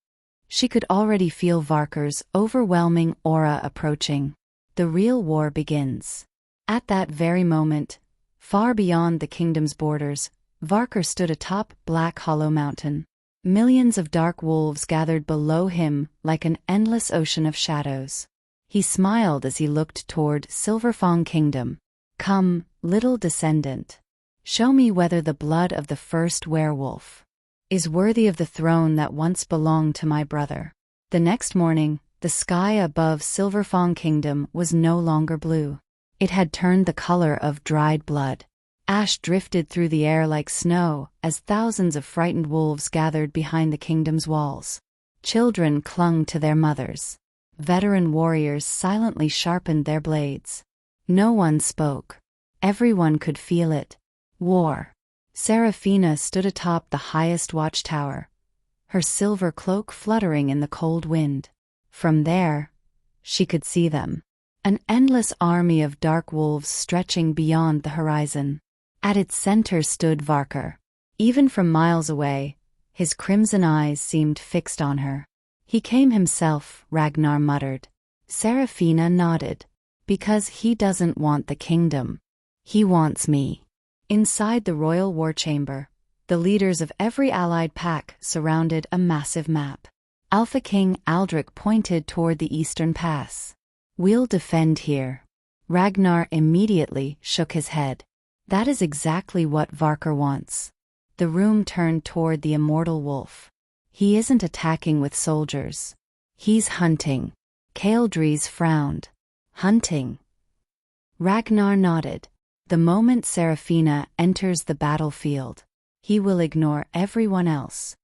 S1: She could already feel Varker's overwhelming aura approaching. The real war begins. At that very moment, far beyond the kingdom's borders, Varker stood atop Black Hollow Mountain. Millions of dark wolves gathered below him like an endless ocean of shadows. He smiled as he looked toward Silverfang Kingdom. Come, little descendant. Show me whether the blood of the first werewolf is worthy of the throne that once belonged to my brother. The next morning, the sky above Silverfang Kingdom was no longer blue. It had turned the color of dried blood. Ash drifted through the air like snow as thousands of frightened wolves gathered behind the kingdom's walls. Children clung to their mothers. Veteran warriors silently sharpened their blades. No one spoke. Everyone could feel it. War. Seraphina stood atop the highest watchtower, her silver cloak fluttering in the cold wind. From there, she could see them. An endless army of dark wolves stretching beyond the horizon. At its center stood Varker. Even from miles away, his crimson eyes seemed fixed on her. He came himself, Ragnar muttered. Seraphina nodded. Because he doesn't want the kingdom. He wants me. Inside the royal war chamber, the leaders of every allied pack surrounded a massive map. Alpha King Aldrich pointed toward the eastern pass. We'll defend here. Ragnar immediately shook his head. That is exactly what Varker wants. The room turned toward the immortal wolf. He isn't attacking with soldiers. He's hunting. Kaldries frowned. Hunting. Ragnar nodded. The moment Seraphina enters the battlefield, he will ignore everyone else.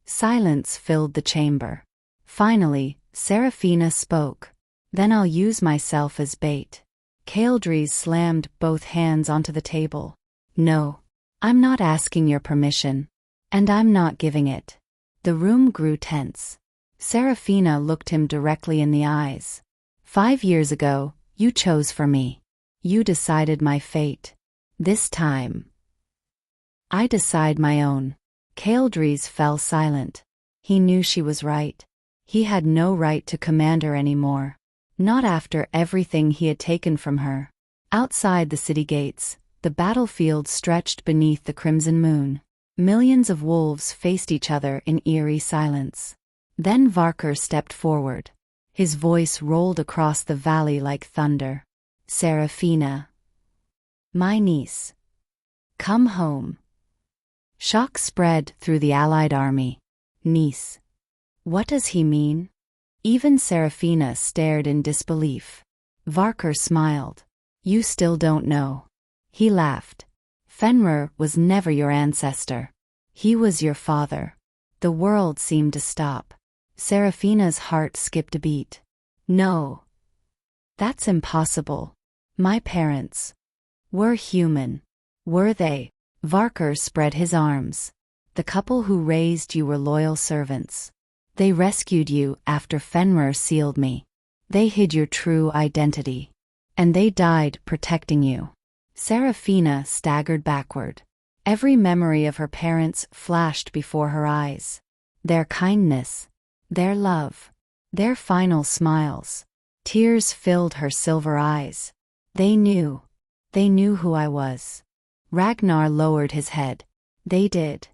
S1: Silence filled the chamber. Finally, Seraphina spoke. Then I'll use myself as bait. Kaldries slammed both hands onto the table. No, I'm not asking your permission. And I'm not giving it. The room grew tense. Seraphina looked him directly in the eyes. 5 years ago, you chose for me. You decided my fate. This time, I decide my own. Kaldries fell silent. He knew she was right. He had no right to command her anymore. Not after everything he had taken from her. Outside the city gates, the battlefield stretched beneath the crimson moon. Millions of wolves faced each other in eerie silence. Then Varker stepped forward. His voice rolled across the valley like thunder. Seraphina. My niece. Come home. Shock spread through the allied army. Niece. What does he mean? Even Seraphina stared in disbelief. Varker smiled. You still don't know. He laughed. Fenrir was never your ancestor. He was your father. The world seemed to stop. Seraphina's heart skipped a beat. No. That's impossible. My parents were human. Were they? Varker spread his arms. The couple who raised you were loyal servants. They rescued you after Fenrir sealed me. They hid your true identity. And they died protecting you. Seraphina staggered backward. Every memory of her parents flashed before her eyes. Their kindness. Their love. Their final smiles. Tears filled her silver eyes. They knew. They knew who I was. Ragnar lowered his head. They did.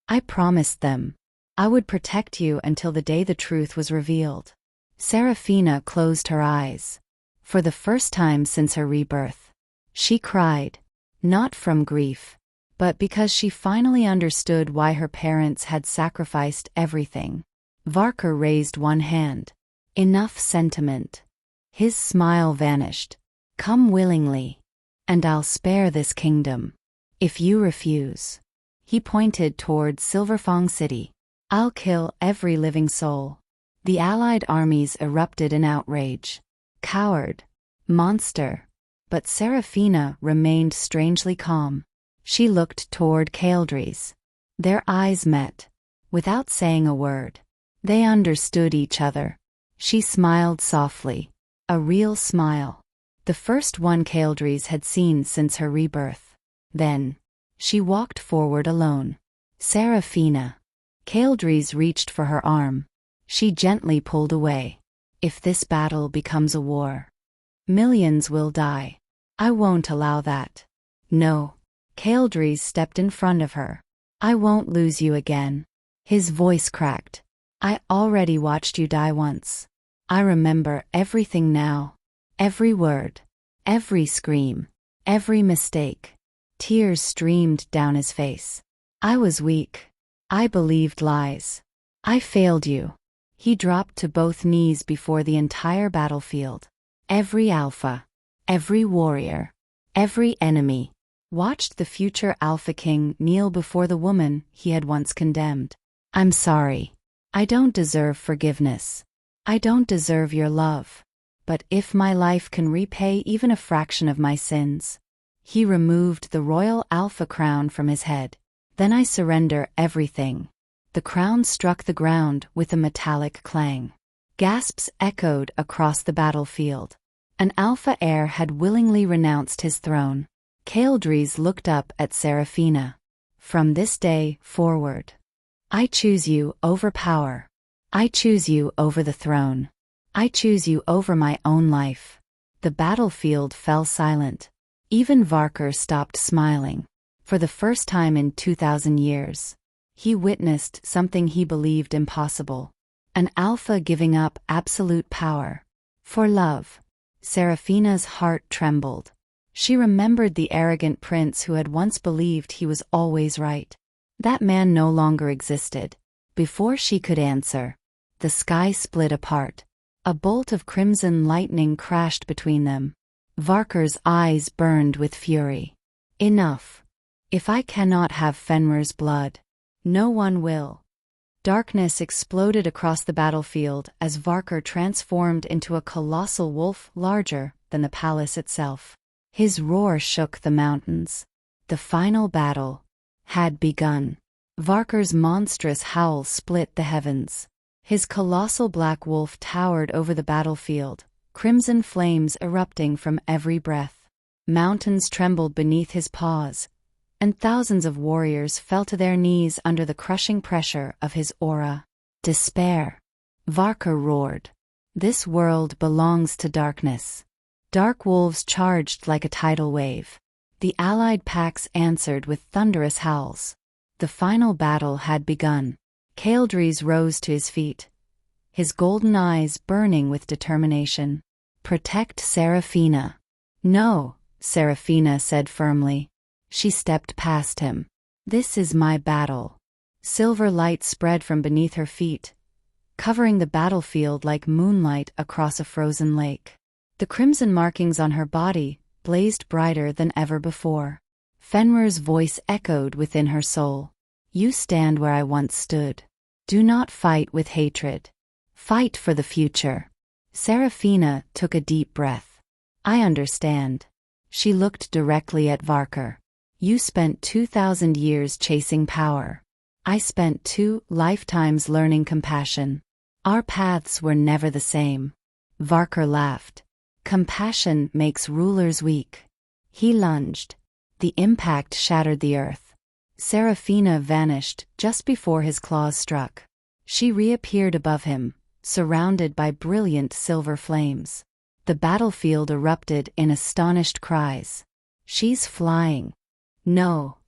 S1: I promised them. I would protect you until the day the truth was revealed. Seraphina closed her eyes. For the first time since her rebirth. She cried. Not from grief. but because she finally understood why her parents had sacrificed everything. Varker raised one hand. Enough sentiment. His smile vanished. Come willingly, and I'll spare this kingdom. If you refuse. He pointed toward Silverfang City. I'll kill every living soul. The allied armies erupted in outrage. Coward. Monster. But Seraphina remained strangely calm. She looked toward Kaldries. Their eyes met. Without saying a word. They understood each other. She smiled softly. A real smile. The first one Kaldries had seen since her rebirth. Then, she walked forward alone. Seraphina. Kaldries reached for her arm. She gently pulled away. If this battle becomes a war, millions will die. I won't allow that. No. Kaldries stepped in front of her. I won't lose you again. His voice cracked. I already watched you die once. I remember everything now. Every word. Every scream. Every mistake. Tears streamed down his face. I was weak. I believed lies. I failed you. He dropped to both knees before the entire battlefield. Every alpha. Every warrior. Every enemy. Watched the future Alpha King kneel before the woman he had once condemned. I'm sorry. I don't deserve forgiveness. I don't deserve your love. But if my life can repay even a fraction of my sins. He removed the royal Alpha crown from his head. Then I surrender everything. The crown struck the ground with a metallic clang. Gasps echoed across the battlefield. An Alpha heir had willingly renounced his throne. Kaldries looked up at Seraphina. From this day forward, I choose you over power. I choose you over the throne. I choose you over my own life. The battlefield fell silent. Even Varker stopped smiling. For the first time in 2,000 years, he witnessed something he believed impossible. An alpha giving up absolute power. For love. Seraphina's heart trembled. She remembered the arrogant prince who had once believed he was always right. That man no longer existed. Before she could answer, the sky split apart. A bolt of crimson lightning crashed between them. Varker's eyes burned with fury. Enough. If I cannot have Fenrir's blood, no one will. Darkness exploded across the battlefield as Varker transformed into a colossal wolf larger than the palace itself. His roar shook the mountains. The final battle had begun. Varker's monstrous howl split the heavens. His colossal black wolf towered over the battlefield, crimson flames erupting from every breath. Mountains trembled beneath his paws, and thousands of warriors fell to their knees under the crushing pressure of his aura. Despair. Varker roared. This world belongs to darkness. Dark wolves charged like a tidal wave. The allied packs answered with thunderous howls. The final battle had begun. Kaldries rose to his feet, his golden eyes burning with determination. Protect Seraphina. No, Seraphina said firmly. She stepped past him. This is my battle. Silver light spread from beneath her feet, covering the battlefield like moonlight across a frozen lake. The crimson markings on her body blazed brighter than ever before. Fenrir's voice echoed within her soul. You stand where I once stood. Do not fight with hatred. Fight for the future. Seraphina took a deep breath. I understand. She looked directly at Varker. You spent 2,000 years chasing power. I spent 2 lifetimes learning compassion. Our paths were never the same. Varker laughed. Compassion makes rulers weak. He lunged. The impact shattered the earth. Seraphina vanished just before his claws struck. She reappeared above him, surrounded by brilliant silver flames. The battlefield erupted in astonished cries. She's flying. No.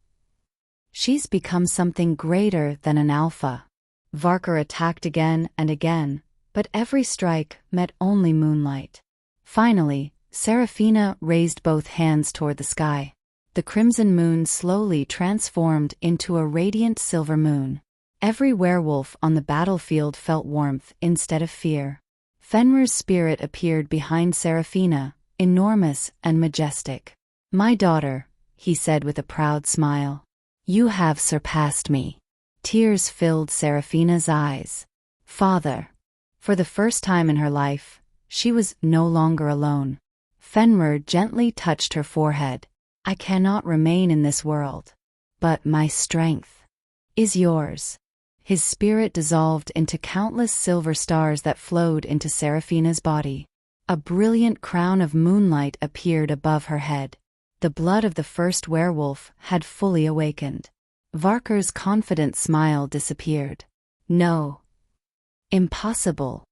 S1: She's become something greater than an alpha. Varker attacked again and again, but every strike met only moonlight. Finally, Seraphina raised both hands toward the sky. the crimson moon slowly transformed into a radiant silver moon. Every werewolf on the battlefield felt warmth instead of fear. Fenrir's spirit appeared behind Seraphina, enormous and majestic. "My daughter," he said with a proud smile. "You have surpassed me." Tears filled Seraphina's eyes. "Father." For the first time in her life, she was no longer alone. Fenrir gently touched her forehead. "I cannot remain in this world. But my strength is yours." His spirit dissolved into countless silver stars that flowed into Seraphina's body. A brilliant crown of moonlight appeared above her head. The blood of the first werewolf had fully awakened. Varkar's confident smile disappeared. "No. Impossible."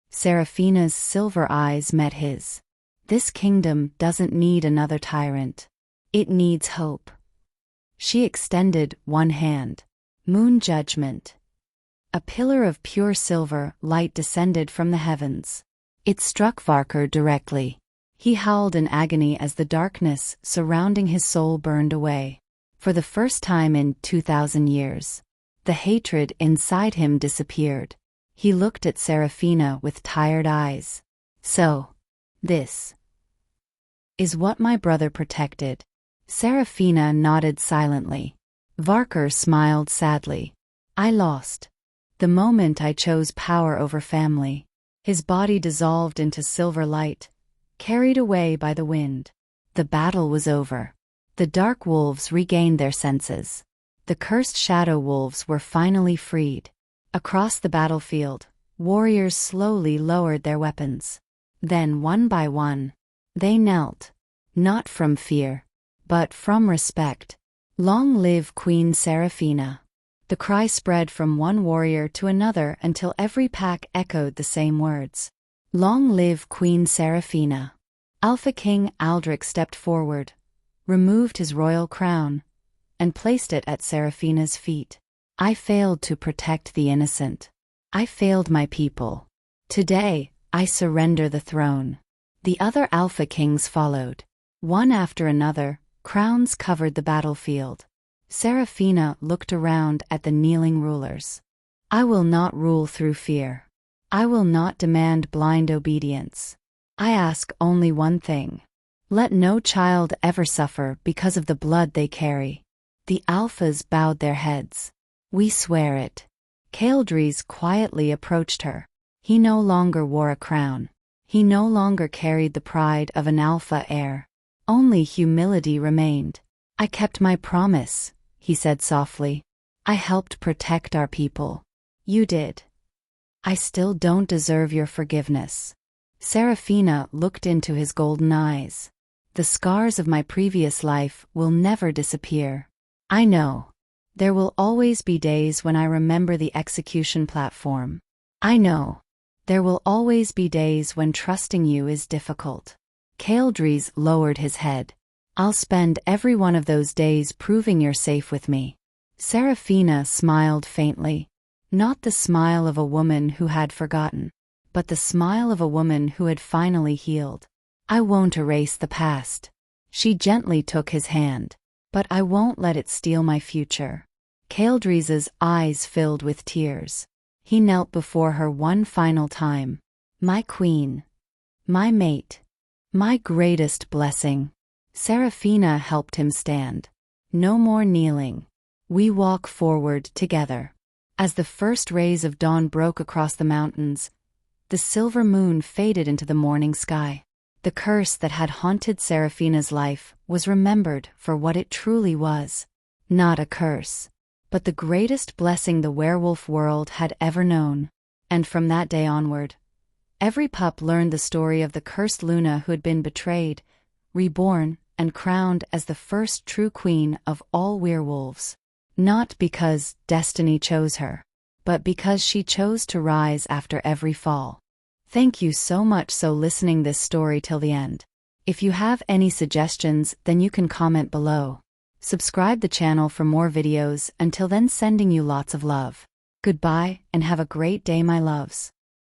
S1: Seraphina's silver eyes met his. "This kingdom doesn't need another tyrant. It needs hope." She extended one hand. "Moon judgment." A pillar of pure silver light descended from the heavens. It struck Varkar directly. He howled in agony as the darkness surrounding his soul burned away. For the first time in 2,000 years, the hatred inside him disappeared. He looked at Seraphina with tired eyes. "So, this is what my brother protected." Seraphina nodded silently. Varkar smiled sadly. "I lost. The moment I chose power over family." His body dissolved into silver light, carried away by the wind. The battle was over. The dark wolves regained their senses. The cursed shadow wolves were finally freed. Across the battlefield, warriors slowly lowered their weapons. Then, one by one, they knelt, not from fear, but from respect. "Long live Queen Seraphina." The cry spread from one warrior to another until every pack echoed the same words. "Long live Queen Seraphina." Alpha King Aldrich stepped forward, removed his royal crown, and placed it at Seraphina's feet. "I failed to protect the innocent. I failed my people. Today, I surrender the throne." The other Alpha Kings followed. One after another, crowns covered the battlefield. Seraphina looked around at the kneeling rulers. "I will not rule through fear. I will not demand blind obedience. I ask only one thing. Let no child ever suffer because of the blood they carry." The Alphas bowed their heads. "We swear it." Kaldries quietly approached her. He no longer wore a crown. He no longer carried the pride of an Alpha heir. Only humility remained. "I kept my promise," he said softly. "I helped protect our people. You did. I still don't deserve your forgiveness." Seraphina looked into his golden eyes. "The scars of my previous life will never disappear. I know. There will always be days when I remember the execution platform. I know. There will always be days when trusting you is difficult." Kaldries lowered his head. "I'll spend every one of those days proving you're safe with me." Seraphina smiled faintly. Not the smile of a woman who had forgotten, but the smile of a woman who had finally healed. "I won't erase the past." She gently took his hand. "But I won't let it steal my future." Kaldries's eyes filled with tears. He knelt before her one final time. "My queen. My mate. My greatest blessing." Seraphina helped him stand. "No more kneeling. We walk forward together." As the first rays of dawn broke across the mountains, the silver moon faded into the morning sky. The curse that had haunted Seraphina's life was remembered for what it truly was. Not a curse, but the greatest blessing the werewolf world had ever known. And from that day onward, every pup learned the story of the cursed Luna who had been betrayed, reborn, and crowned as the first true queen of all werewolves. Not because destiny chose her, but because she chose to rise after every fall. Thank you so much for listening this story till the end. If you have any suggestions, then you can comment below. Subscribe the channel for more videos. Until then, sending you lots of love. Goodbye, and have a great day, my loves.